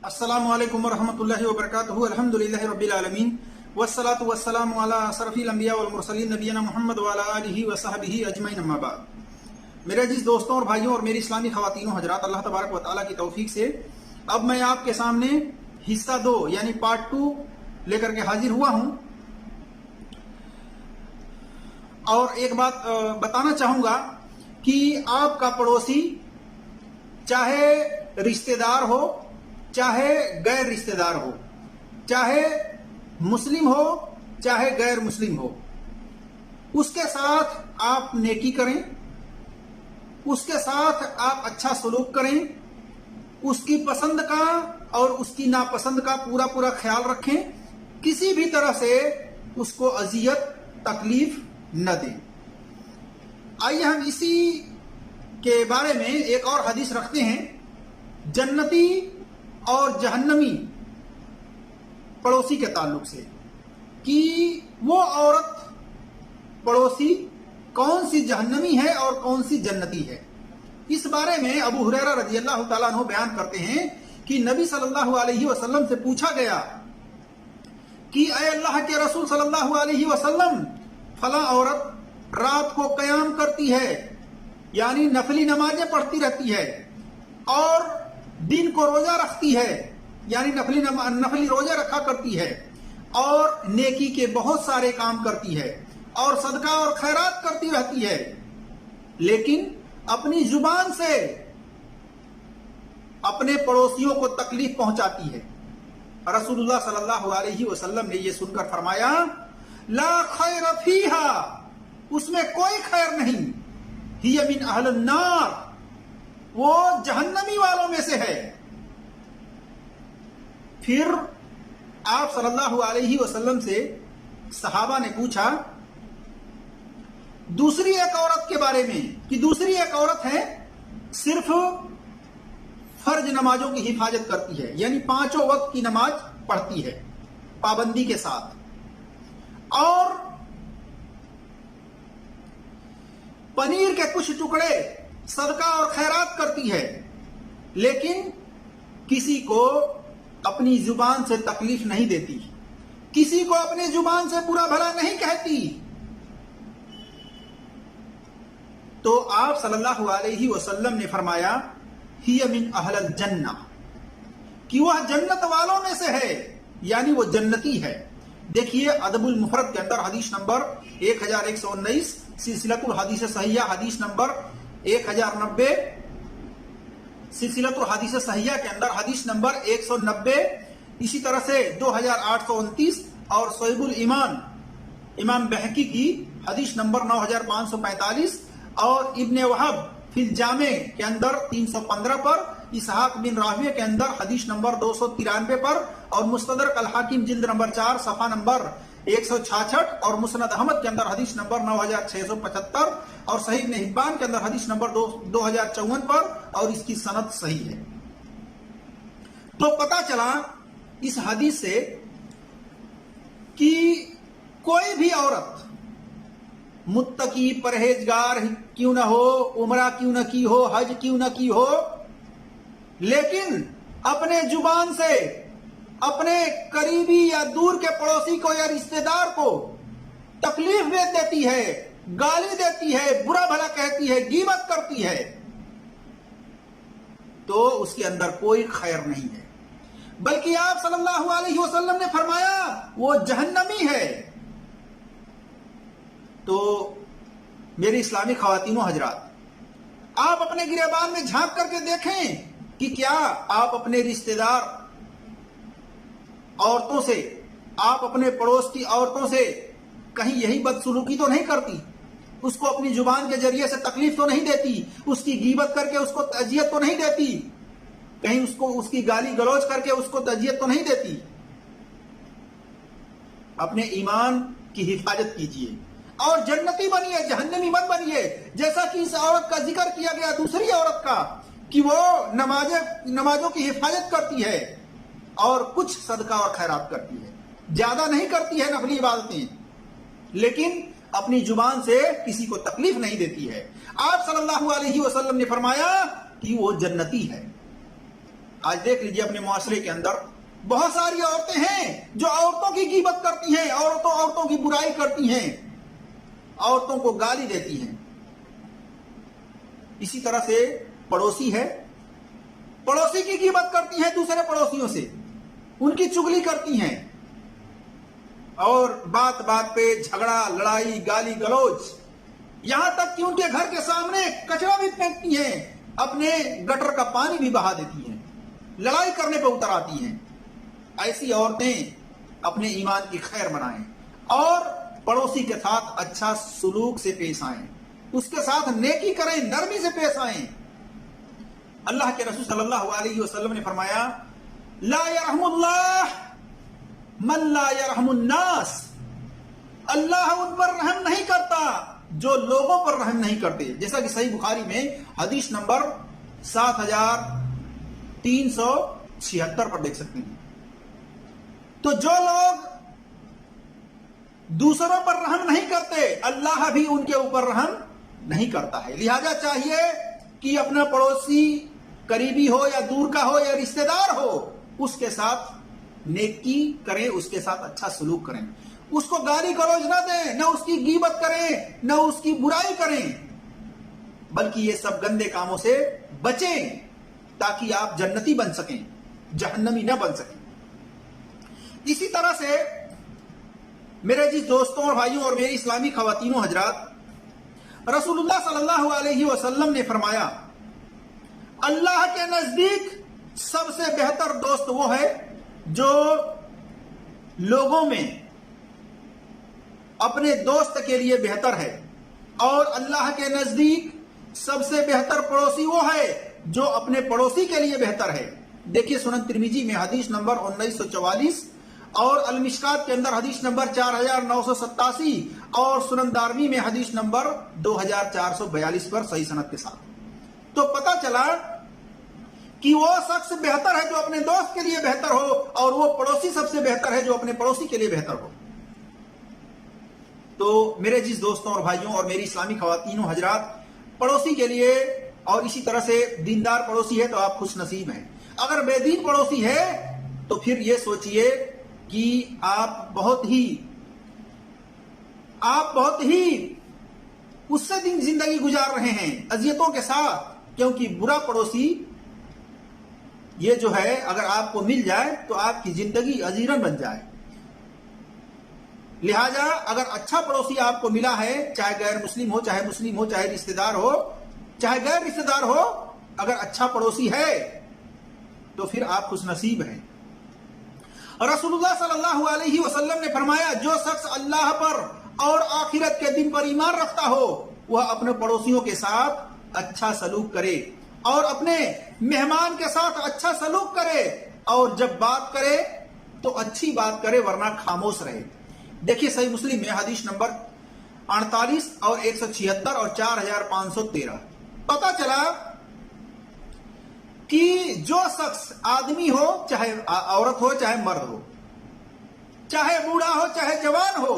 السلام علیکم ورحمۃ اللہ وبرکاتہ۔ الحمدللہ رب العالمین والصلاة والسلام علی اشرف الانبیاء والمرسلین نبینا محمد وعلی آلہ وصحبہ اجمعین، اما بعد۔ میرے عزیز دوستوں اور بھائیوں اور میری اسلامی خواتین و حضرات، اللہ تبارک و تعالیٰ کی توفیق سے اب میں آپ کے سامنے حصہ 2 یعنی پارٹ 2 لے کر کے حاضر ہوا ہوں، اور ایک بات بتانا چاہوں گا کہ آپ کا پڑوسی چاہے رشتہ دار ہو، چاہے غیر رشتہ دار ہو، چاہے مسلم ہو چاہے غیر مسلم ہو، اس کے ساتھ آپ نیکی کریں، اس کے ساتھ آپ اچھا سلوک کریں، اس کی پسند کا اور اس کی ناپسند کا پورا خیال رکھیں، کسی بھی طرح سے اس کو اذیت تکلیف نہ دیں۔ آئیے ہم اسی کے بارے میں ایک اور حدیث رکھتے ہیں، جنتی اور جہنمی پڑوسی کے تعلق سے، کہ وہ عورت پڑوسی کون سی جہنمی ہے اور کون سی جنتی ہے۔ اس بارے میں ابو ہریرہ رضی اللہ تعالیٰ عنہ بیان کرتے ہیں کہ نبی صلی اللہ علیہ وسلم سے پوچھا گیا کہ اے اللہ کے رسول صلی اللہ علیہ وسلم، فلاں عورت رات کو قیام کرتی ہے یعنی نفلی نمازیں پڑھتی رہتی ہے، اور دن کو روزہ رکھتی ہے یعنی نفلی روزہ رکھا کرتی ہے، اور نیکی کے بہت سارے کام کرتی ہے، اور صدقہ اور خیرات کرتی رہتی ہے، لیکن اپنی زبان سے اپنے پڑوسیوں کو تکلیف پہنچاتی ہے۔ رسول اللہ صلی اللہ علیہ وسلم نے یہ سن کر فرمایا، لا خیر فیہا، اس میں کوئی خیر نہیں، ہی من اہل النار، وہ جہنمی والوں میں سے ہے۔ پھر آپ صلی اللہ علیہ وسلم سے صحابہ نے پوچھا دوسری ایک عورت کے بارے میں، کہ دوسری ایک عورت ہے صرف فرض نمازوں کی حفاظت کرتی ہے، یعنی 5 وقت کی نماز پڑھتی ہے پابندی کے ساتھ، اور پنیر کے کچھ ٹکڑے صدقہ اور خیرات کرتی ہے، لیکن کسی کو اپنی زبان سے تکلیف نہیں دیتی، کسی کو اپنی زبان سے برا بھلا نہیں کہتی۔ تو آپ صلی اللہ علیہ وسلم نے فرمایا، ہی من اہل الجنہ، کہ وہ جنت والوں میں سے ہے، یعنی وہ جنتی ہے۔ دیکھیے ادب المفرد کے اندر حدیث نمبر 1119، سلسلۃ الحدیث صحیحہ حدیث نمبر 1090، سلسلۃ الحدیث صحیحہ کے اندر حدیث نمبر 190، اسی طرح سے 2829، اور صحیح الایمان امام بہقی کی حدیث نمبر 9545، اور ابن وہب فی الجامع کے اندر 315 پر، اسحاق بن راہویہ کے اندر حدیث نمبر 293 پر، اور مستدرک الحاکم جلد نمبر 4 صفحہ نمبر 166، اور مسند احمد کے اندر حدیث نمبر 9675، اور صحیح ابن حبان کے اندر حدیث نمبر 2054 پر، اور اس کی سند صحیح ہے۔ تو پتہ چلا اس حدیث سے کہ کوئی بھی عورت متقی پرہیزگار کیوں نہ ہو، عمرہ کیوں نہ کی ہو، حج کیوں نہ کی ہو، لیکن اپنے زبان سے اپنے قریبی یا دور کے پڑوسی کو یا رشتہ دار کو تکلیف دیتی ہے، گالی دیتی ہے، برا بھلا کہتی ہے، غیبت کرتی ہے، تو اس کے اندر کوئی خیر نہیں ہے، بلکہ آپ صلی اللہ علیہ وسلم نے فرمایا وہ جہنمی ہے۔ تو میری اسلامی خواتین و حضرات، آپ اپنے گریبان میں جھانک کر کے دیکھیں کہ کیا آپ اپنے رشتہ دار عورتوں سے، آپ اپنے پڑوس کی عورتوں سے کہیں یہی بدسلوکی تو نہیں کرتی، اس کو اپنی زبان کے ذریعے سے تکلیف تو نہیں دیتی، اس کی غیبت کر کے اس کو اذیت تو نہیں دیتی، کہیں اس کی گالی گلوچ کر کے اس کو اذیت تو نہیں دیتی۔ اپنے ایمان کی حفاظت کیجیے اور جنتی بنیے، جہنمی مت بنیے۔ جیسا کہ اس عورت کا ذکر کیا گیا دوسری عورت کا، کہ وہ نمازوں کی حفاظت کرتی ہے اور کچھ صدقہ اور خیرات کرتی ہے، زیادہ نہیں کرتی ہے نفلی عبادتیں، لیکن اپنی زبان سے کسی کو تکلیف نہیں دیتی ہے۔ آپ صلی اللہ علیہ وسلم نے فرمایا کہ وہ جنتی ہے۔ آج دیکھ لیجیے اپنے معاشرے کے اندر بہت ساری عورتیں ہیں جو عورتوں کی غیبت کرتی ہیں، عورتوں کی برائی کرتی ہیں، عورتوں کو گالی دیتی ہیں۔ اسی طرح سے پڑوسی ہے، پڑوسی کی غیبت کرتی ہیں دوسرے پڑوسیوں سے، ان کی چغلی کرتی ہیں، اور بات بات پہ جھگڑا، لڑائی، گالی گلوچ، یہاں تک کہ ان کے گھر کے سامنے کچرا بھی پھینکتی ہیں، اپنے گٹر کا پانی بھی بہا دیتی ہیں، لڑائی کرنے پہ اتر آتی ہیں۔ ایسی عورتیں اپنے ایمان کی خیر بنائیں اور پڑوسی کے ساتھ اچھا سلوک سے پیش آئیں، اس کے ساتھ نیکی کریں، نرمی سے پیش آئیں۔ اللہ کے رسول صلی اللہ علیہ وسلم نے فرمایا، لا یرحم اللہ من لا یرحم الناس، اللہ ان پر رحم نہیں کرتا جو لوگوں پر رحم نہیں کرتے، جیسا کہ صحیح بخاری میں حدیث نمبر 7376 پر دیکھ سکتے ہیں۔ تو جو لوگ دوسروں پر رحم نہیں کرتے، اللہ بھی ان کے اوپر رحم نہیں کرتا ہے۔ لہذا چاہیے کہ اپنا پڑوسی قریبی ہو یا دور کا ہو یا رشتہ دار ہو، اس کے ساتھ نیکی کریں، اس کے ساتھ اچھا سلوک کریں، اس کو گالی گلوچ نہ دیں، نہ اس کی غیبت کریں، نہ اس کی برائی کریں، بلکہ یہ سب گندے کاموں سے بچیں تاکہ آپ جنتی بن سکیں، جہنمی نہ بن سکیں۔ اسی طرح سے میرے جس دوستوں اور بھائیوں اور میری اسلامی خواتین و حضرات، رسول اللہ صلی اللہ علیہ وسلم نے فرمایا، اللہ کے نزدیک سب سے بہتر دوست وہ ہے جو لوگوں میں اپنے دوست کے لیے بہتر ہے، اور اللہ کے نزدیک سب سے بہتر پڑوسی وہ ہے جو اپنے پڑوسی کے لیے بہتر ہے۔ دیکھیے سنن ترمذی میں حدیث نمبر 1944 اور المشکات کے اندر حدیث نمبر 4987 اور سنن دارمی میں حدیث نمبر 2442 پر صحیح سند کے ساتھ۔ تو پتہ چلا کہ وہ شخص بہتر ہے جو اپنے دوست کے لیے بہتر ہو، اور وہ پڑوسی سب سے بہتر ہے جو اپنے پڑوسی کے لیے بہتر ہو۔ تو میرے جس دوستوں اور بھائیوں اور میری اسلامی خواتین و حضرات، پڑوسی کے لیے، اور اسی طرح سے دیندار پڑوسی ہے تو آپ خوش نصیب ہیں، اگر بے دین پڑوسی ہے تو پھر یہ سوچئے کہ آپ بہت ہی اس سے زندگی گزار رہے ہیں اذیتوں کے ساتھ، کیونکہ برا پڑوسی یہ جو ہے اگر آپ کو مل جائے تو آپ کی زندگی ازیرن بن جائے۔ لہذا اگر اچھا پڑوسی آپ کو ملا ہے، چاہے غیر مسلم ہو، چاہے مسلم ہو، چاہے رشتہ دار ہو، چاہے غیر رشتہ دار ہو، اگر اچھا پڑوسی ہے تو پھر آپ خوش نصیب ہیں۔ رسول اللہ صلی اللہ علیہ وسلم نے فرمایا، جو شخص اللہ پر اور آخرت کے دن پر ایمان رکھتا ہو وہ اپنے پڑوسیوں کے ساتھ اچھا سلوک کرے، اور اپنے مہمان کے ساتھ اچھا سلوک کرے، اور جب بات کرے تو اچھی بات کرے ورنہ خاموش رہے۔ دیکھیے صحیح مسلم میں حدیث نمبر 48 اور 176 اور 4513 پتہ چلا کہ جو شخص آدمی ہو، چاہے عورت ہو چاہے مرد ہو، چاہے بوڑھا ہو چاہے جوان ہو،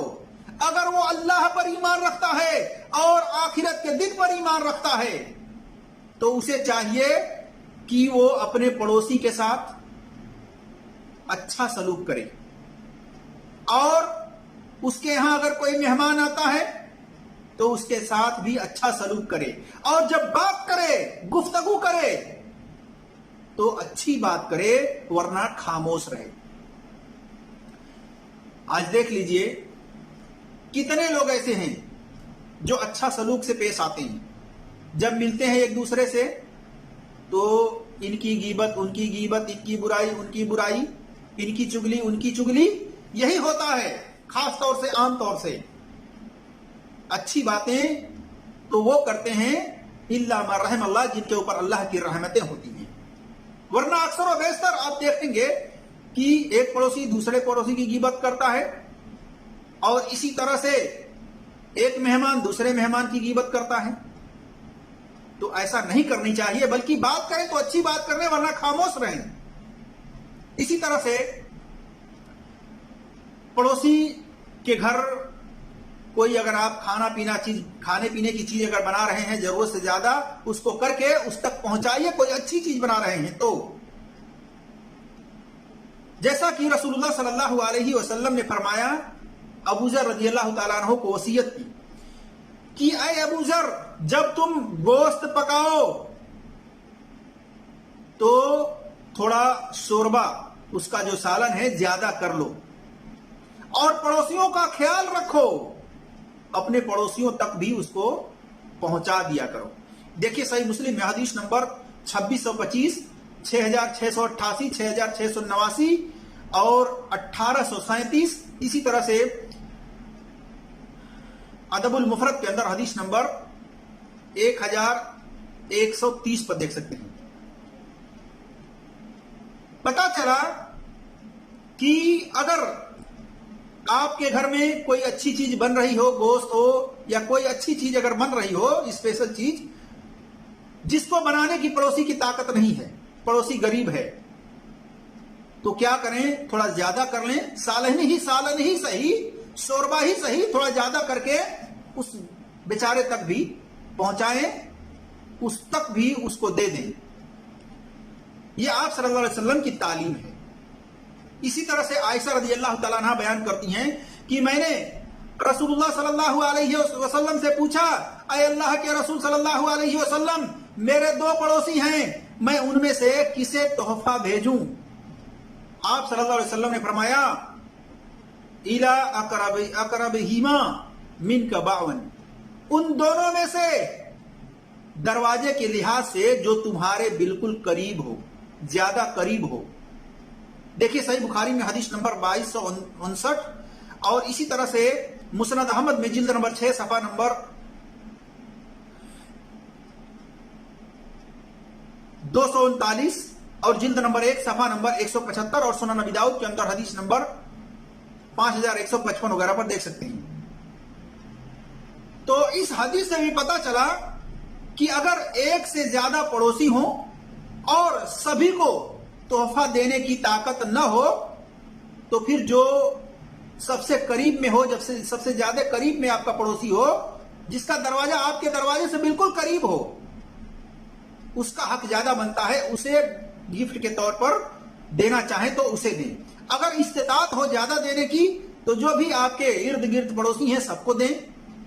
اگر وہ اللہ پر ایمان رکھتا ہے اور آخرت کے دن پر ایمان رکھتا ہے تو اسے چاہیے کہ وہ اپنے پڑوسی کے ساتھ اچھا سلوک کرے، اور اس کے ہاں اگر کوئی مہمان آتا ہے تو اس کے ساتھ بھی اچھا سلوک کرے، اور جب بات کرے، گفتگو کرے تو اچھی بات کرے ورنہ خاموش رہے۔ آج دیکھ لیجئے کتنے لوگ ایسے ہیں جو اچھا سلوک سے پیش آتے ہیں، جب ملتے ہیں ایک دوسرے سے تو ان کی غیبت ان کی غیبت، ان کی برائی ان کی برائی، ان کی چغلی ان کی چغلی، یہی ہوتا ہے خاص طور سے، عام طور سے۔ اچھی باتیں تو وہ کرتے ہیں الا ما رحم اللہ، جن کے اوپر اللہ کی رحمتیں ہوتی ہیں، ورنہ اکثر و بیشتر آپ دیکھیں گے کہ ایک پڑوسی دوسرے پڑوسی کی غیبت کرتا ہے، اور اسی طرح سے ایک مہمان دوسرے مہمان کی غیبت کرتا ہے۔ تو ایسا نہیں کرنی چاہیے، بلکہ بات کریں تو اچھی بات کریں ورنہ خاموش رہیں۔ اسی طرح سے پڑوسی کے گھر کوئی اگر آپ کھانے پینے کی چیز اگر بنا رہے ہیں ضرورت سے زیادہ، اس کو کر کے اس تک پہنچائیے، کوئی اچھی چیز بنا رہے ہیں تو جیسا کہ رسول اللہ صلی اللہ علیہ وسلم نے فرمایا، ابو ذر رضی اللہ تعالیٰ عنہ کو وصیت کی کہ اے ابو ذر، جب تم گوشت پکاؤ تو تھوڑا شوربہ، اس کا جو سالن ہے، زیادہ کر لو، اور پڑوسیوں کا خیال رکھو، اپنے پڑوسیوں تک بھی اس کو پہنچا دیا کرو۔ دیکھیے صحیح مسلم میں حدیث نمبر 2625، 6688، 6689 اور 1837، اسی طرح سے ادب المفرد کے اندر حدیث نمبر 1130 پر دیکھ سکتے ہیں۔ پتا چلا کہ اگر آپ کے گھر میں کوئی اچھی چیز بن رہی ہو، گوشت ہو یا کوئی اچھی چیز اگر بن رہی ہو، اسپیشل چیز، جس کو بنانے کی پڑوسی کی طاقت نہیں ہے، پڑوسی غریب ہے، تو کیا کریں؟ تھوڑا زیادہ کر لیں، سالن ہی صحیح، شوربہ ہی صحیح، تھوڑا زیادہ کر کے اس بیچارے تک بھی پہنچائیں، اس تک بھی اس کو دے دیں۔ یہ آپ صلی اللہ علیہ وسلم کی تعلیم ہے۔ اسی طرح سے عائشہ رضی اللہ تعالیٰ عنہ بیان کرتی ہیں کہ میں نے رسول اللہ صلی اللہ علیہ وسلم سے پوچھا، اے اللہ کے رسول صلی اللہ علیہ وسلم، میرے 2 پڑوسی ہیں، میں ان میں سے کسے تحفہ بھیجوں؟ آپ صلی اللہ علیہ وسلم نے فرمایا، اِلَىٰ أَقْرَبِهِمَا مِنْكَ بَعْوًا، ان دونوں میں سے دروازے کے لحاظ سے جو تمہارے بالکل قریب ہو، زیادہ قریب ہو۔ دیکھیے صحیح بخاری میں حدیث نمبر 2259، اور اسی طرح سے مسند احمد میں جلد نمبر 6 صفحہ نمبر 239 اور جلد نمبر 1 صفحہ نمبر 175، اور سنن ابی داؤد کے اندر حدیث نمبر 5155 وغیرہ پر دیکھ سکتے ہیں۔ تو اس حدیث سے بھی پتا چلا کہ اگر ایک سے زیادہ پڑوسی ہوں اور سبھی کو تحفہ دینے کی طاقت نہ ہو، تو پھر جو سب سے قریب میں ہو، جب سے سب سے زیادہ قریب میں آپ کا پڑوسی ہو، جس کا دروازہ آپ کے دروازے سے بالکل قریب ہو، اس کا حق زیادہ بنتا ہے، اسے گفٹ کے طور پر دینا چاہیں تو اسے دیں۔ اگر استطاعت ہو زیادہ دینے کی تو جو بھی آپ کے ارد گرد پڑوسی ہیں سب کو دیں،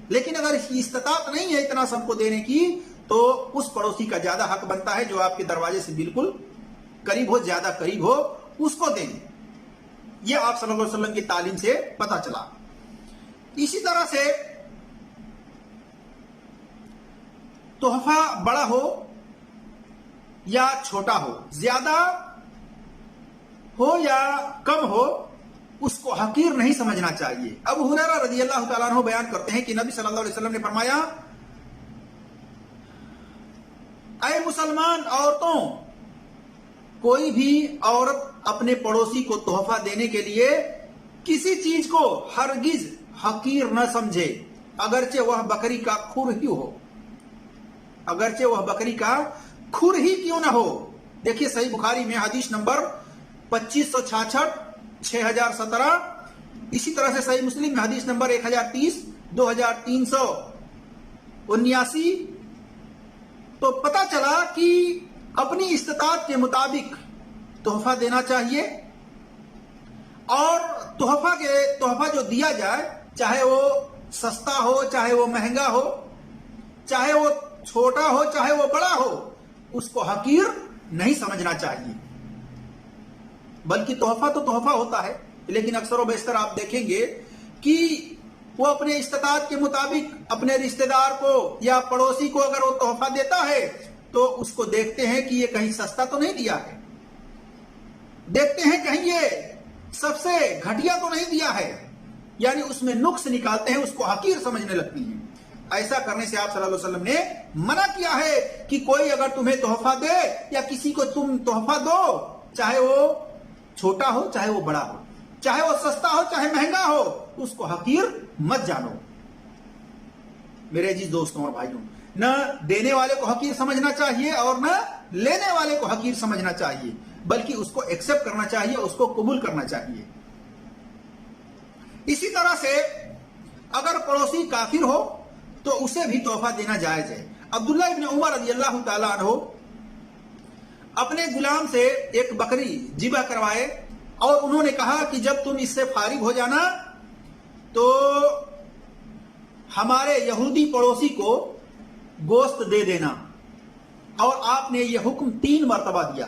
لیکن اگر اس کی استطاعت نہیں ہے اتنا سب کو دینے کی، تو اس پڑوسی کا زیادہ حق بنتا ہے جو آپ کے دروازے سے بالکل قریب ہو، زیادہ قریب ہو، اس کو دیں۔ یہ آپ صلی اللہ علیہ وسلم کی تعلیم سے پتا چلا۔ اسی طرح سے تحفہ بڑا ہو یا چھوٹا ہو، زیادہ ہو یا کم ہو، اس کو حقیر نہیں سمجھنا چاہیے۔ ابو ہریرہ رضی اللہ تعالیٰ عنہ بیان کرتے ہیں کہ نبی صلی اللہ علیہ وسلم نے فرمایا، اے مسلمان عورتوں، کوئی بھی عورت اپنے پڑوسی کو تحفہ دینے کے لیے کسی چیز کو ہرگز حقیر نہ سمجھے، اگرچہ وہ بکری کا کھر ہی ہو، اگرچہ وہ بکری کا کھر ہی کیوں نہ ہو۔ دیکھیے صحیح بخاری میں حدیث نمبر 2566، 6017، اسی طرح سے صحیح مسلم میں حدیث نمبر 1030، 2379۔ تو پتا چلا کہ اپنی استطاعت کے مطابق تحفہ دینا چاہیے، اور تحفہ جو دیا جائے، چاہے وہ سستا ہو، چاہے وہ مہنگا ہو، چاہے وہ چھوٹا ہو، چاہے وہ بڑا ہو، اس کو حقیر نہیں سمجھنا چاہیے۔ بلکہ تحفہ تو تحفہ ہوتا ہے، لیکن اکثر و بیشتر آپ دیکھیں گے کہ وہ اپنے استطاعت کے مطابق اپنے رشتہ دار کو یا پڑوسی کو اگر وہ تحفہ دیتا ہے تو اس کو دیکھتے ہیں کہ یہ کہیں سستا تو نہیں دیا ہے، دیکھتے ہیں کہیں یہ سب سے گھٹیا تو نہیں دیا ہے، یعنی اس میں نقص نکالتے ہیں، اس کو حقیر سمجھنے لگتی ہیں۔ ایسا کرنے سے آپ صلی اللہ علیہ وسلم نے منع کیا ہے کہ کوئی اگر تمہیں تحفہ دے یا کسی کو تم تحفہ دو، چاہے وہ چھوٹا ہو چاہے وہ بڑا ہو، چاہے وہ سستا ہو چاہے مہنگا ہو، اس کو حقیر مت جانو۔ میرے عزیز دوستوں اور بھائیوں، نہ دینے والے کو حقیر سمجھنا چاہیے اور نہ لینے والے کو حقیر سمجھنا چاہیے، بلکہ اس کو ایکسپٹ کرنا چاہیے، اس کو قبول کرنا چاہیے۔ اسی طرح سے اگر پڑوسی کافر ہو تو اسے بھی تحفہ دینا جائز ہے۔ عبداللہ ابن عمر رضی اللہ تعالیٰ عنہ اپنے غلام سے ایک بکری ذبح کروائے اور انہوں نے کہا کہ جب تم اس سے فارغ ہو جانا تو ہمارے یہودی پڑوسی کو گوشت دے دینا. اور آپ نے یہ حکم 3 مرتبہ دیا.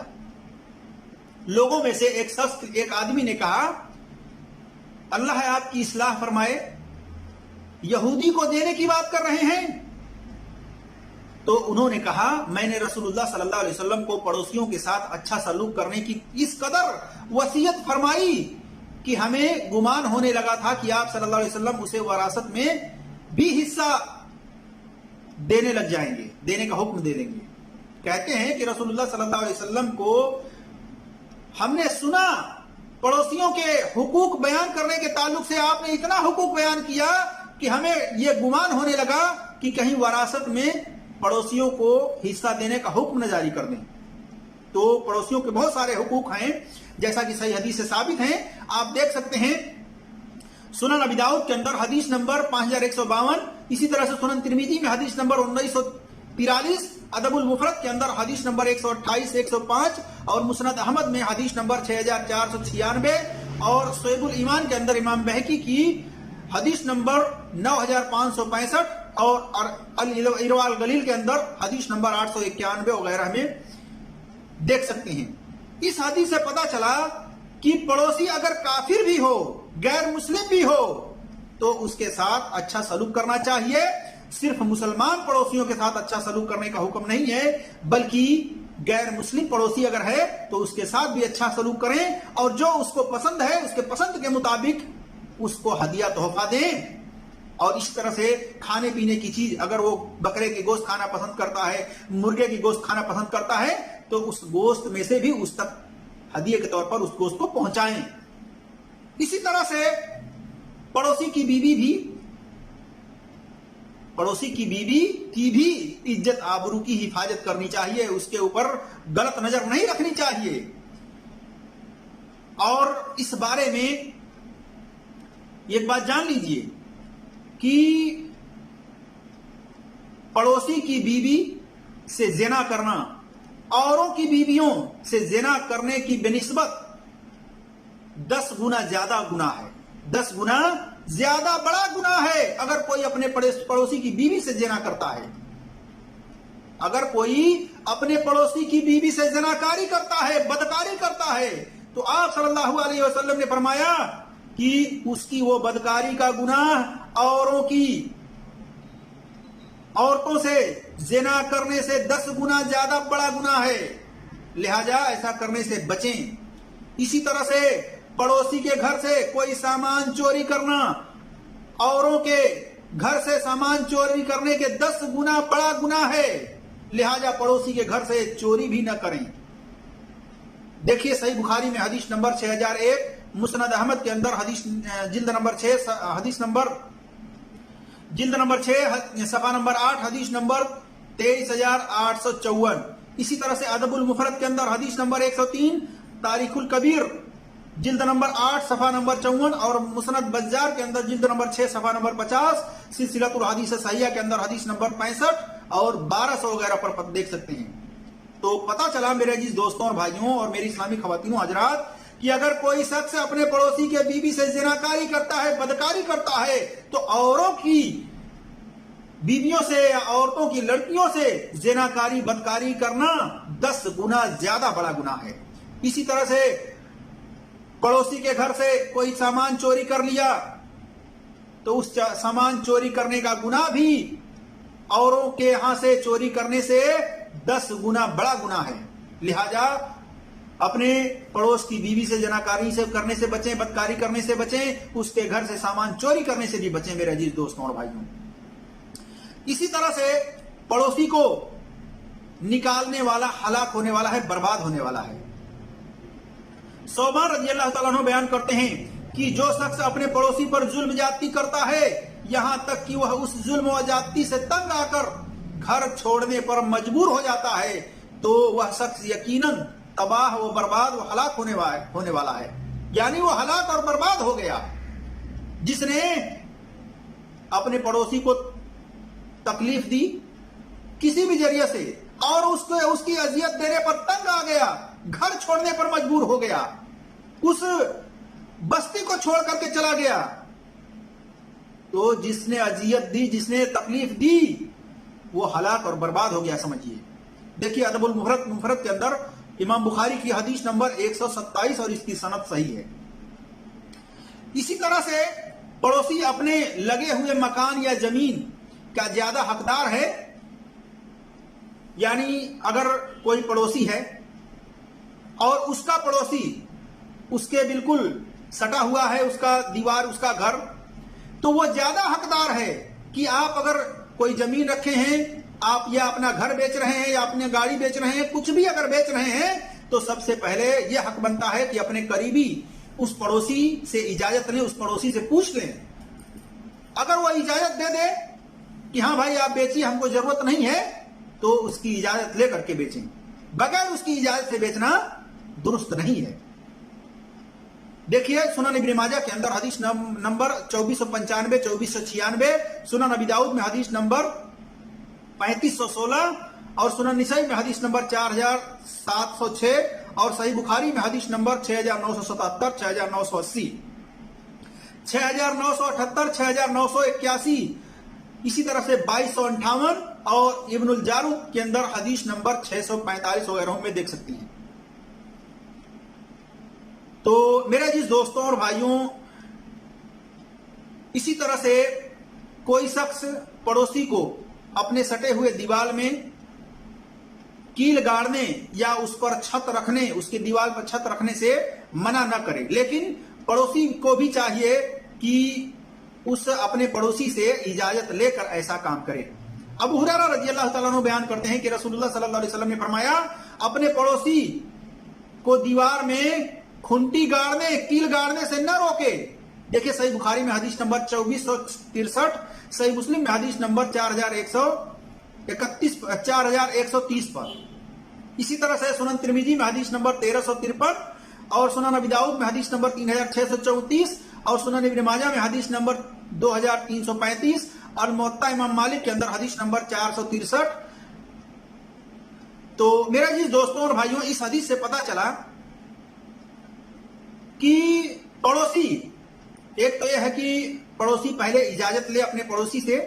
لوگوں میں سے ایک آدمی نے کہا اللہ آپ کی اصلاح فرمائے, یہودی کو دینے کی بات کر رہے ہیں؟ تو انہوں نے کہا میں نے رسول اللہ صلی اللہ علیہ وسلم کو پڑوسیوں کے ساتھ اچھا سلوک کرنے کی اس قدر وصیت فرمائی کہ ہمیں گمان ہونے لگا تھا کہ آپ صلی اللہ علیہ وسلم اسے وراثت میں بھی حصہ دینے لگ جائیں گے, دینے کا حکم دے دیں گے. کہتے ہیں کہ رسول اللہ صلی اللہ علیہ وسلم کو ہم نے سنا پڑوسیوں کے حقوق بیان کرنے کے تعلق سے آپ نے اتنا حقوق بیان کیا کہ ہمیں یہ گمان ہونے لگا کہ کہیں وراثت میں پڑوسیوں کو حصہ دینے کا حکم نہ جاری کر دیں. تو پڑوسیوں کے بہت سارے حقوق ہیں جیسا کہ صحیح حدیث سے ثابت ہیں. آپ دیکھ سکتے ہیں سنن ابی داؤد کے اندر حدیث نمبر 5152, اسی طرح سے سنن ترمذی میں حدیث نمبر 1943, ادب المفرد کے اندر حدیث نمبر 128 105 اور مسند احمد میں حدیث نمبر 6496 اور شعب الایمان کے اندر امام بہقی کی حدیث نمبر 9565 اور ارواء الغلیل کے اندر حدیث نمبر 891 وغیرہ میں دیکھ سکتے ہیں. اس حدیث سے پتا چلا کہ پڑوسی اگر کافر بھی ہو, غیر مسلم بھی ہو, تو اس کے ساتھ اچھا سلوک کرنا چاہیے. صرف مسلمان پڑوسیوں کے ساتھ اچھا سلوک کرنے کا حکم نہیں ہے, بلکہ غیر مسلم پڑوسی اگر ہے تو اس کے ساتھ بھی اچھا سلوک کریں اور جو اس کو پسند ہے اس کے پسند کے مطابق اس کو ہدیہ تحفہ دیں. اور اس طرح سے کھانے پینے کی چیز, اگر وہ بکرے کی گوشت کھانا پسند کرتا ہے, مرغے کی گوشت کھانا پسند کرتا ہے, تو اس گوشت میں سے بھی اس تک ہدیے کے طور پر اس گوشت کو پہنچائیں. اسی طرح سے پڑوسی کی بیوی کی بھی عزت آبرو کی حفاظت کرنی چاہیے, اس کے اوپر غلط نظر نہیں رکھنی چاہیے. اور اس بارے میں ایک بات جان لیجئے کہ پڑوسی کی بیوی سے زنا کرنا اوروں کی بیویوں سے زنا کرنے کی بنسبت 10 گنا زیادہ گناہ ہے, 10 گنا زیادہ بڑا گناہ ہے. اگر کوئی اپنے پڑوسی کی بیوی سے زنا کرتا ہے, اگر کوئی اپنے پڑوسی کی بیوی سے زناکاری کرتا ہے, بدکاری کرتا ہے, تو آپ صلی اللہ علیہ وسلم نے فرمایا کہ اس کی وہ بدکاری کا گناہ عورتوں سے زنا کرنے سے 10 گنا زیادہ بڑا گناہ ہے. لہذا ایسا کرنے سے بچیں. اسی طرح سے پڑوسی کے گھر سے کوئی سامان چوری کرنا اوروں کے گھر سے سامان چوری کرنے کے 10 گنا بڑا گناہ ہے. لہذا پڑوسی کے گھر سے چوری بھی نہ کریں. دیکھیے صحیح بخاری میں حدیث نمبر 6001, مسند احمد کے اندر حدیث جلد نمبر 6 صفحہ نمبر 8 حدیث نمبر 23854. اسی طرح سے ادب المفرد کے اندر حدیث نمبر 103, تاریخ الکبیر جلد نمبر 8 صفحہ نمبر 54 اور مسند بزار کے اندر جلد نمبر 6 صفحہ نمبر 50, سلسلۃ الحدیث صحیحہ کے اندر حدیث نمبر 65 اور 1200 وغیرہ پر دیکھ سکتے ہیں. تو پتا چلا میرے عزیز دوستوں اور بھائیوں اور میری اسلامی خواتین و حضرات کہ اگر کوئی شخص اپنے پڑوسی کے بیوی سے زناکاری کرتا ہے, بدکاری کرتا ہے, تو اوروں کی بیویوں سے یا عورتوں کی لڑکیوں سے زناکاری بدکاری کرنا 10 گنا زیادہ بڑا گناہ ہے. اسی طرح سے پڑوسی کے گھر سے کوئی سامان چوری کر لیا تو اس سامان چوری کرنے کا گناہ بھی اوروں کے ہاں سے چوری کرنے سے 10 گنا بڑا گناہ ہے. لہذا اپنے پڑوس کی بیوی سے زناکاری سے کرنے سے بچیں, بدکاری کرنے سے بچیں, اس کے گھر سے سامان چوری کرنے سے بھی بچیں میرے عزیز دوستوں اور بھائیوں. اسی طرح سے پڑوسی کو نکالنے والا ہلاک ہونے والا ہے, برباد ہونے والا ہے. صوبان رضی اللہ تعالیٰ عنہ بیان کرتے ہیں کہ جو شخص اپنے پڑوسی پر ظلم زیادتی کرتا ہے یہاں تک کہ وہ اس ظلم و زیادتی سے تنگ آ کر گھر چھوڑنے پر مجبور ہو جاتا ہے, تو وہ شخص یقیناً تباہ و برباد و ہلاک ہونے والا ہے. یعنی وہ ہلاک اور برباد ہو گیا جس نے اپنے پڑوسی کو تکلیف دی کسی بھی ذریعے سے اور اس کی اذیت دینے پر تنگ آ گیا, گھر چھوڑنے پر مجبور ہو گیا, اس بستی کو چھوڑ کر کے چلا گیا، تو جس نے اذیت دی، جس نے تکلیف دی، وہ ہلاک اور برباد ہو گیا سمجھیے۔ دیکھیے ادب المفرد کے اندر امام بخاری کی حدیث نمبر 127 اور اس کی سند صحیح ہے۔ اسی طرح سے پڑوسی اپنے لگے ہوئے مکان یا زمین کا زیادہ حقدار ہے، یعنی اگر کوئی پڑوسی ہے اور اس کا پڑوسی اس کے بالکل سٹا ہوا ہے، اس کا دیوار، اس کا گھر، تو وہ زیادہ حقدار ہے کہ آپ اگر کوئی زمین رکھے ہیں، آپ یا اپنا گھر بیچ رہے ہیں یا اپنی گاڑی بیچ رہے ہیں، کچھ بھی اگر بیچ رہے ہیں، تو سب سے پہلے یہ حق بنتا ہے کہ اپنے قریبی اس پڑوسی سے اجازت لیں، اس پڑوسی سے پوچھ لیں۔ اگر وہ اجازت دے دے کہ ہاں بھائی آپ بیچیے، ہم کو ضرورت نہیں ہے، تو اس کی اجازت لے کر کے بیچیں۔ بغیر اس کی اجازت سے بیچنا درست نہیں ہے۔ دیکھیے سنن ابن ماجہ کے اندر حدیث نمبر 2495 2496، سنن ابی داؤد میں حدیث نمبر 3516 اور سنن نسائی میں حدیث نمبر 4706 اور صحیح بخاری میں حدیث نمبر 6977 6980 6978 6981، اسی طرح سے 2258 اور ابن الجارود کے اندر حدیث نمبر 645 وغیرہ میں دیکھ سکتی ہیں۔ تو میرے عزیز دوستوں اور بھائیوں، اسی طرح سے کوئی شخص پڑوسی کو اپنے سٹے ہوئے دیوار میں کیل گاڑنے یا اس پر چھت رکھنے، اس کی دیوار پر چھت رکھنے سے منع نہ کرے، لیکن پڑوسی کو بھی چاہیے کہ اس اپنے پڑوسی سے اجازت لے کر ایسا کام کرے۔ ابو ہریرہ رضی اللہ تعالیٰ عنہ بیان کرتے ہیں کہ رسول اللہ صلی اللہ علیہ وسلم نے فرمایا، اپنے پڑوسی کو دیوار میں کھنٹی گاڑنے، کیل گاڑنے سے نہ روکے۔ دیکھیں صحیح بخاری میں حدیث نمبر 2463، صحیح مسلم میں حدیث نمبر 4130 پر۔ اسی طرح سے سنن ترمذی میں حدیث نمبر 1353 اور سنن ابی داؤد میں حدیث نمبر 3634 اور سنن ابن ماجہ میں حدیث نمبر 2335 اور موطا امام مالک کے اندر حدیث نمبر 463۔ تو میرے عزیز دوستوں اور بھائیوں، اس حدیث سے پتہ چلا کہ پڑوسی، ایک تو یہ ہے کہ پڑوسی پہلے اجازت لے اپنے پڑوسی سے،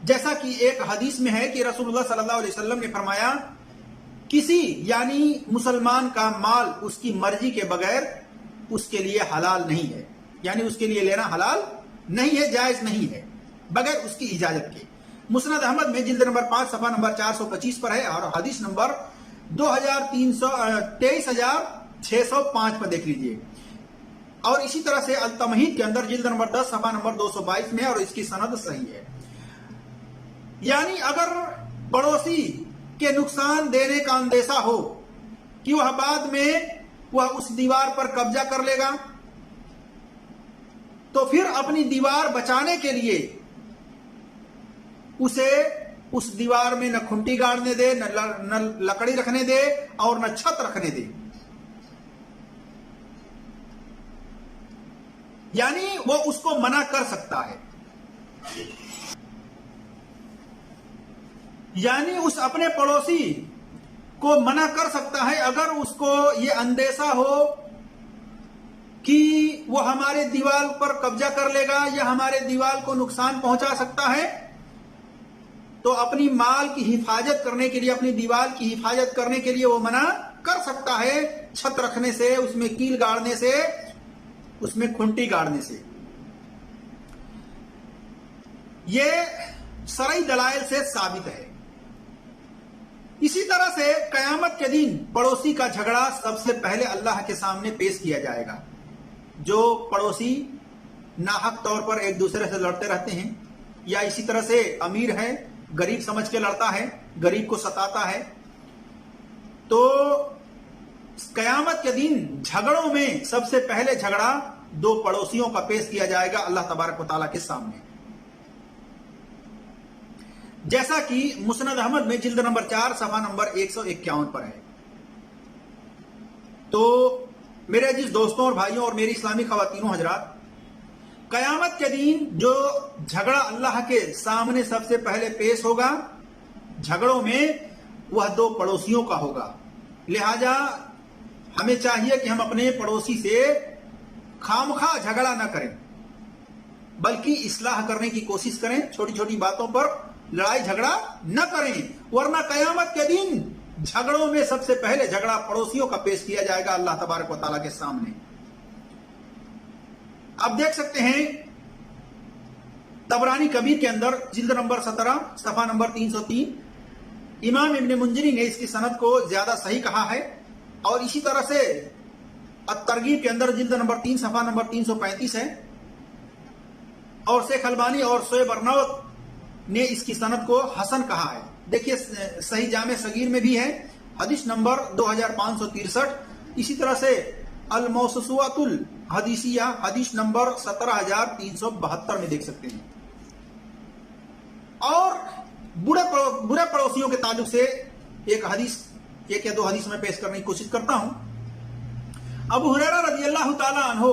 جیسا کہ ایک حدیث میں ہے کہ رسول اللہ صلی اللہ علیہ وسلم نے فرمایا، کسی یعنی مسلمان کا مال اس کی مرضی کے بغیر اس کے لیے حلال نہیں ہے، یعنی اس کے لیے لینا حلال نہیں ہے، جائز نہیں ہے بغیر اس کی اجازت کے۔ مسند احمد میں جلد نمبر 5 صفحہ نمبر 425 پر ہے اور حدیث نمبر 23,605 پر دیکھ لیجئے۔ اور اسی طرح سے التمہید کے اندر جلد نمبر 10 صفحہ نمبر 222 میں، اور اس کی سند صحیح ہے۔ یعنی اگر پڑوسی کے نقصان دینے کا اندیشہ ہو کہ وہ بعد میں وہ اس دیوار پر قبضہ کر لے گا، تو پھر اپنی دیوار بچانے کے لیے اسے اس دیوار میں نہ کھنٹی گاڑنے دے، نہ لکڑی رکھنے دے اور نہ چھت رکھنے دے۔ یعنی وہ اس کو منع کر سکتا ہے، یعنی اس اپنے پڑوسی کو منع کر سکتا ہے اگر اس کو یہ اندیشہ ہو کہ وہ ہمارے دیوار پر قبضہ کر لے گا یا ہمارے دیوار کو نقصان پہنچا سکتا ہے، تو اپنی مال کی حفاظت کرنے کے لیے، اپنی دیوار کی حفاظت کرنے کے لیے وہ منع کر سکتا ہے، چھت رکھنے سے، اس میں کیل گاڑنے سے، اس میں کھنٹی گاڑنے سے۔ یہ شرعی دلائل سے ثابت ہے۔ اسی طرح سے قیامت کے دن پڑوسی کا جھگڑا سب سے پہلے اللہ کے سامنے پیش کیا جائے گا۔ جو پڑوسی ناحق طور پر ایک دوسرے سے لڑتے رہتے ہیں، یا اسی طرح سے امیر ہے غریب سمجھ کے لڑتا ہے، غریب کو ستاتا ہے، تو قیامت کے دن جھگڑوں میں سب سے پہلے جھگڑا دو پڑوسیوں کا پیش کیا جائے گا اللہ تبارک و تعالیٰ کے سامنے، جیسا کہ مسند احمد میں جلد نمبر 4 صفحہ نمبر 151 پر ہے۔ تو میرے عزیز دوستوں اور بھائیوں اور میری اسلامی خواتینوں حضرات، قیامت کے دن جو جھگڑا اللہ کے سامنے سب سے پہلے پیش ہوگا، جھگڑوں میں وہ دو پڑوسیوں کا ہوگا۔ لہذا ہمیں چاہیے کہ ہم اپنے پڑوسی سے خامخواہ جھگڑا نہ کریں، بلکہ اصلاح کرنے کی کوشش کریں، چھوٹی چھوٹی باتوں پر لڑائی جھگڑا نہ کریں، ورنہ قیامت کے دن جھگڑوں میں سب سے پہلے جھگڑا پڑوسیوں کا پیش کیا جائے گا اللہ تبارک و تعالیٰ کے سامنے۔ اب دیکھ سکتے ہیں طبرانی کبیر کے اندر جلد نمبر 17 صفحہ نمبر 303 امام ابن منذری نے اس کی سند کو زیادہ صحیح کہا ہے، اور اسی طرح سے الترغیب کے اندر جلد نمبر 3 صفحہ نمبر 335 ہے، اور شیخ البانی اور شعیب ارناؤت نے اس کی سند کو حسن کہا ہے۔ دیکھیے صحیح جامع صغیر میں بھی ہے، حدیث نمبر 2563، اسی طرح سے الموسوعۃ الحدیثیہ حدیث نمبر 17372 میں دیکھ سکتے ہیں۔ اور برے پڑوسیوں کے تعلق سے ایک یا دو حدیث میں پیش کرنے کی کوشش کرتا ہوں۔ ابو ہریرہ رضی اللہ تعالی عنہ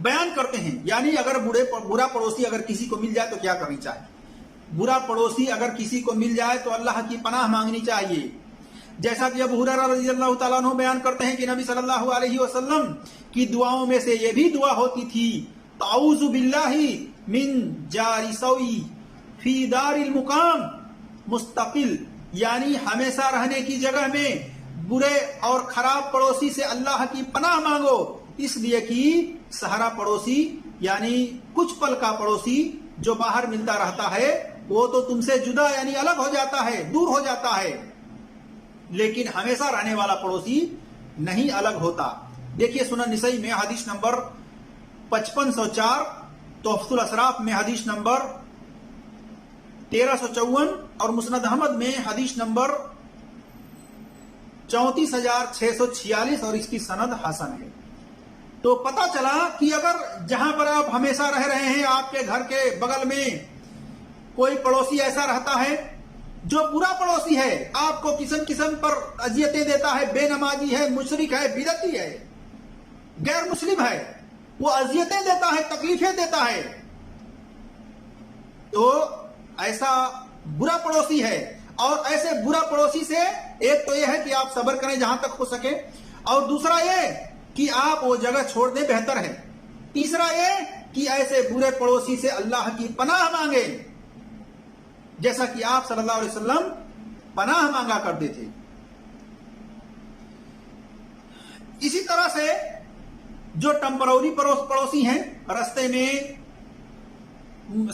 بیان کرتے ہیں، یعنی اگر برا پڑوسی اگر کسی کو مل جائے تو کیا کرنی چاہیے؟ برا پڑوسی اگر کسی کو مل جائے تو اللہ کی پناہ مانگنی چاہیے، جیسا کہ ابو ہریرہ رضی اللہ تعالیٰ عنہ بیان کرتے ہیں کہ نبی صلی اللہ علیہ وسلم کی دعاؤں میں سے یہ بھی دعا ہوتی تھی، اعوذ باللہ من جار سوئی فی دار المقام مستقل، یعنی ہمیشہ رہنے کی جگہ میں برے اور خراب پڑوسی سے اللہ کی پناہ مانگو، اس لیے کہ سہرا پڑوسی یعنی کچھ پل کا پڑوسی جو باہر ملتا رہتا ہے وہ تو تم سے جدا یعنی الگ ہو جاتا ہے، دور ہو جاتا ہے، لیکن ہمیشہ رہنے والا پڑوسی نہیں الگ ہوتا۔ دیکھیے سنن نسائی میں حدیث نمبر 5504، تحفۃ الاسراف میں حدیث نمبر 1354 اور مسند احمد میں حدیث نمبر 34646 اور اس کی سند حسن ہے۔ تو پتہ چلا کہ اگر جہاں پر آپ ہمیشہ رہ رہے ہیں، آپ کے گھر کے بغل میں کوئی پڑوسی ایسا رہتا ہے جو برا پڑوسی ہے، آپ کو قسم قسم پر اذیتیں دیتا ہے، بے نمازی ہے، مشرک ہے، بدعتی ہے، غیر مسلم ہے، وہ اذیتیں دیتا ہے، تکلیفیں دیتا ہے، تو ایسا برا پڑوسی ہے۔ اور ایسے برا پڑوسی سے ایک تو یہ ہے کہ آپ صبر کریں جہاں تک ہو سکے، اور دوسرا یہ کہ آپ وہ جگہ چھوڑ دیں بہتر ہے، تیسرا یہ کہ ایسے برے پڑوسی سے اللہ کی پناہ مانگے، جیسا کہ آپ صلی اللہ علیہ وسلم پناہ مانگا کرتے تھے۔ اسی طرح سے جو ٹمپروری پڑوسی ہیں، راستے میں،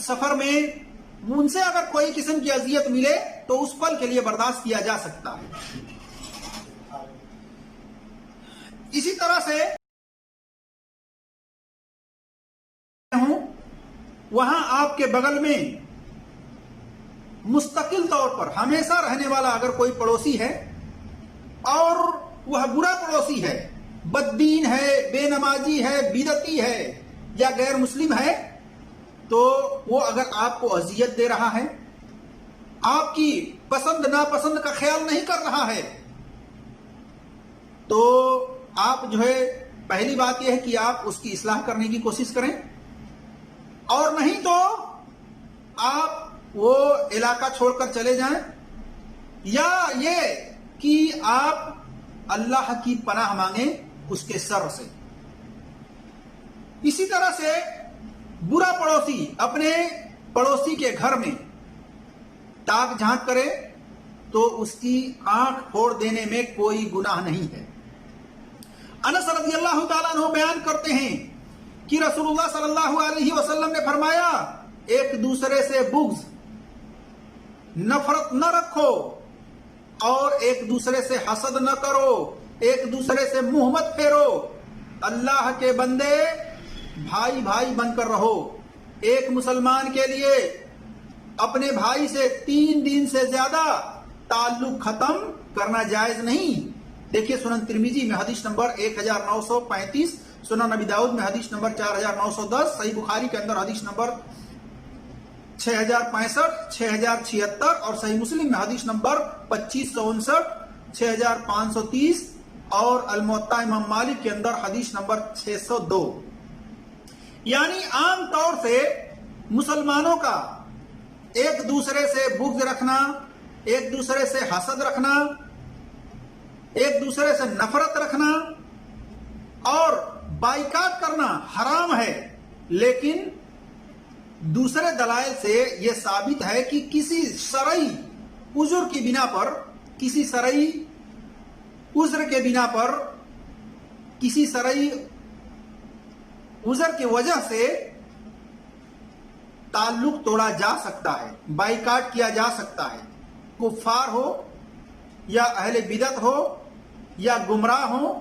سفر میں، ان سے اگر کوئی قسم کی اذیت ملے تو اس پل کے لیے برداشت کیا جا سکتا ہے۔ اسی طرح سے وہاں آپ کے بغل میں مستقل طور پر ہمیشہ رہنے والا اگر کوئی پڑوسی ہے اور وہ برا پڑوسی ہے، بددین ہے، بے نمازی ہے، بدعتی ہے یا غیر مسلم ہے، تو وہ اگر آپ کو اذیت دے رہا ہے، آپ کی پسند ناپسند کا خیال نہیں کر رہا ہے، تو آپ جو ہے پہلی بات یہ ہے کہ آپ اس کی اصلاح کرنے کی کوشش کریں، اور نہیں تو آپ وہ علاقہ چھوڑ کر چلے جائیں، یا یہ کہ آپ اللہ کی پناہ مانگیں اس کے شر سے۔ اسی طرح سے برا پڑوسی اپنے پڑوسی کے گھر میں تاک جھانک کرے تو اس کی آنکھ پھوڑ دینے میں کوئی گناہ نہیں ہے۔ انس رضی اللہ تعالیٰ عنہ بیان کرتے ہیں کہ رسول اللہ صلی اللہ علیہ وسلم نے فرمایا، ایک دوسرے سے بغض، نفرت نہ رکھو، اور ایک دوسرے سے حسد نہ کرو، ایک دوسرے سے منہ مت پھیرو، اللہ کے بندے بھائی بھائی بن کر رہو۔ ایک مسلمان کے لیے اپنے بھائی سے 3 دن سے زیادہ تعلق ختم کرنا جائز نہیں۔ دیکھیے سنن ترمذی میں حدیث نمبر 1935، سنن نبی داؤد میں حدیث نمبر 4910، صحیح بخاری کے اندر حدیث نمبر 6065، 6076 اور صحیح مسلم میں حدیث نمبر 2559، 6530 اور الموطا امام مالک کے اندر حدیث نمبر 602۔ یعنی عام طور سے مسلمانوں کا ایک دوسرے سے بغض رکھنا، ایک دوسرے سے حسد رکھنا، ایک دوسرے سے نفرت رکھنا اور بائیکاٹ کرنا حرام ہے، لیکن دوسرے دلائل سے یہ ثابت ہے کہ کسی شرعی عذر کی بنا پر، کسی شرعی عذر کے بنا پر، کسی شرعی عذر کی وجہ سے تعلق توڑا جا سکتا ہے، بائیکاٹ کیا جا سکتا ہے، کفار ہو یا اہل بدعت ہو یا گمراہ ہو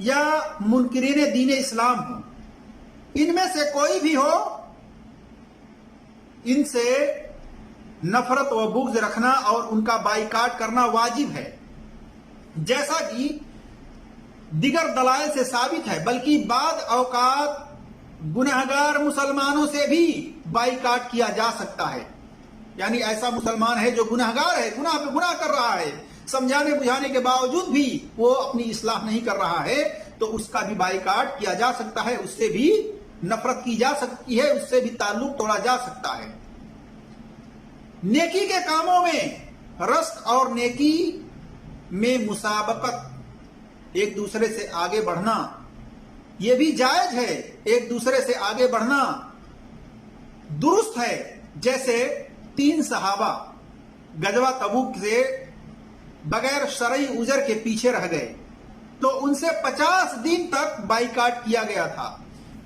یا منکرین دین اسلام ہو، ان میں سے کوئی بھی ہو، ان سے نفرت و بغض رکھنا اور ان کا بائیکاٹ کرنا واجب ہے، جیسا کہ دیگر دلائل سے ثابت ہے۔ بلکہ بعض اوقات گنہگار مسلمانوں سے بھی بائیکاٹ کیا جا سکتا ہے، یعنی ایسا مسلمان ہے جو گنہگار ہے، گناہ پہ گناہ کر رہا ہے، سمجھانے بجھانے کے باوجود بھی وہ اپنی اصلاح نہیں کر رہا ہے، تو اس کا بھی بائیکاٹ کیا جا سکتا ہے، اس سے بھی نفرت کی جا سکتی ہے، اس سے بھی تعلق توڑا جا سکتا ہے۔ نیکی کے کاموں میں رشک اور نیکی میں مسابقت، ایک دوسرے سے آگے بڑھنا، یہ بھی جائز ہے، ایک دوسرے سے آگے بڑھنا درست ہے۔ جیسے 3 صحابہ غزوہ تبوک سے بغیر شرعی عذر کے پیچھے رہ گئے، تو ان سے 50 دن تک بائیکاٹ کیا گیا تھا۔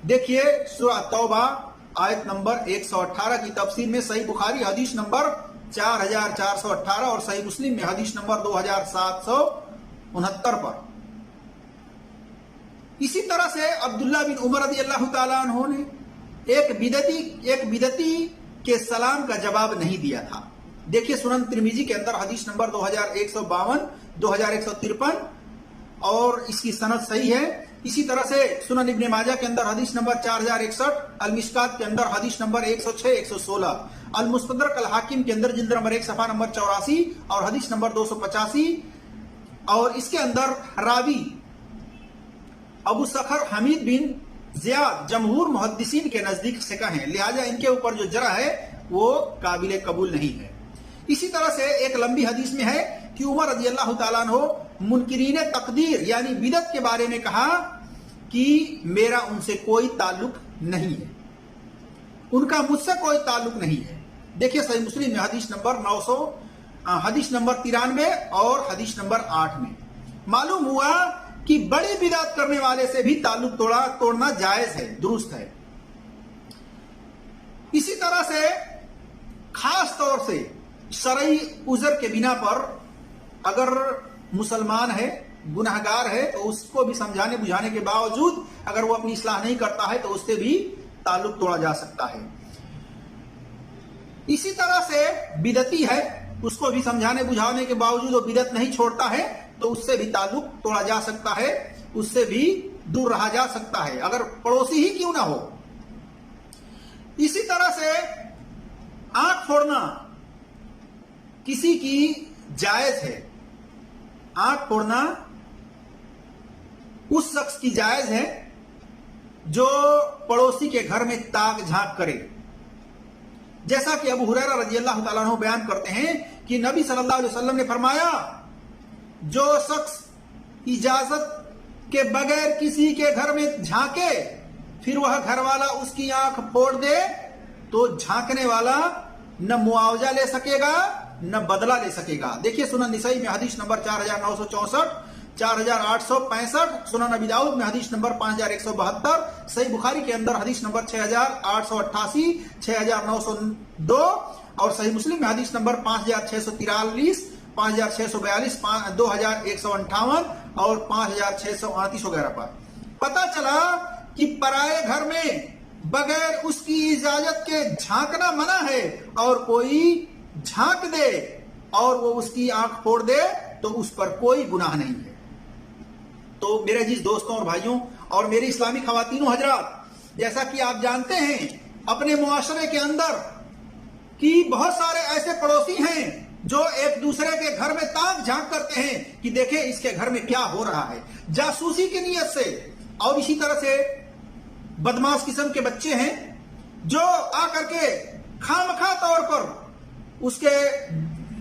دیکھیے سورہ توبہ آیت نمبر 118 کی تفسیر میں، صحیح بخاری حدیث نمبر 4418 اور صحیح مسلم میں حدیث نمبر 2769 پر۔ اسی طرح سے عبداللہ بن عمر رضی اللہ تعالیٰ عنہ نے ایک بدعتی کے سلام کا جواب نہیں دیا تھا۔ دیکھیے سنن ترمذی کے اندر حدیث نمبر 2152، 2153 اور اس کی سند صحیح ہے۔ اسی طرح سے سنن ابن ماجہ کے اندر حدیث نمبر 4061، المشکات کے اندر حدیث نمبر 106، 116، المستدرک الحاکم کے اندر جلد نمبر 1 صفحہ نمبر 84 اور حدیث نمبر 285، اور اس کے اندر راوی ابو صخر حمید بن زیاد جمہور محدثین کے نزدیک ثقہ ہیں، لہذا ان کے اوپر جو جرح ہے وہ قابل قبول نہیں ہے۔ اسی طرح سے ایک لمبی حدیث میں ہے کہ عمر رضی اللہ تعالیٰ عنہ منکرین تقدیر یعنی بدعت کے بارے میں کہا کہ میرا ان سے کوئی تعلق نہیں ہے، ان کا مجھ سے کوئی تعلق نہیں ہے۔ دیکھیے صحیح مسلم میں حدیث نمبر حدیث نمبر 93 اور حدیث نمبر 8 میں معلوم ہوا کہ بڑی بدعت کرنے والے سے بھی تعلق توڑنا جائز ہے، درست ہے۔ اسی طرح سے خاص طور سے شرعی عذر کے بنا پر اگر مسلمان ہے، گنہگار ہے، تو اس کو بھی سمجھانے بجھانے کے باوجود اگر وہ اپنی اصلاح نہیں کرتا ہے تو اس سے بھی تعلق توڑا جا سکتا ہے۔ اسی طرح سے بدعتی ہے، اس کو بھی سمجھانے بجھانے کے باوجود وہ بدعت نہیں چھوڑتا ہے تو اس سے بھی تعلق توڑا جا سکتا ہے، اس سے بھی دور رہا جا سکتا ہے، اگر پڑوسی ہی کیوں نہ ہو۔ اسی طرح سے آنکھ پھوڑنا کسی کی جائز ہے، آنکھ پھوڑنا اس شخص کی جائز ہے جو پڑوسی کے گھر میں تاک جھانک کرے، جیسا کہ ابو ہریرہ رضی اللہ تعالیٰ عنہ بیان کرتے ہیں کہ نبی صلی اللہ علیہ وسلم نے فرمایا، جو شخص اجازت کے بغیر کسی کے گھر میں جھانکے پھر وہ گھر والا اس کی آنکھ پھوڑ دے تو جھانکنے والا نہ معاوضہ لے سکے گا نہ بدلہ لے سکے گا۔ دیکھیے سنن نسائی میں حدیث نمبر 4964، 4865، سنن ابی داؤد میں حدیث نمبر 5172، صحیح بخاری کے اندر حدیث نمبر 6888، 6902 اور صحیح مسلم میں حدیث نمبر 5643، 5642، 2158 اور 5638 وغیرہ پر پتہ چلا کہ پرائے گھر میں بغیر اس کی اجازت کے جھانکنا منع ہے، اور کوئی جھانک دے اور وہ اس کی آنکھ پھوڑ دے تو اس پر کوئی گناہ نہیں ہے۔ تو میرے عزیز دوستوں اور بھائیوں اور میری اسلامی خواتین و حضرات، جیسا کہ آپ جانتے ہیں اپنے معاشرے کے اندر کہ بہت سارے ایسے پڑوسی ہیں جو ایک دوسرے کے گھر میں تاک جھانک کرتے ہیں کہ دیکھیں اس کے گھر میں کیا ہو رہا ہے، جاسوسی کی نیت سے۔ اور اسی طرح سے بدماش قسم کے بچے ہیں جو آ کر کے خامخواہ طور پر اس کے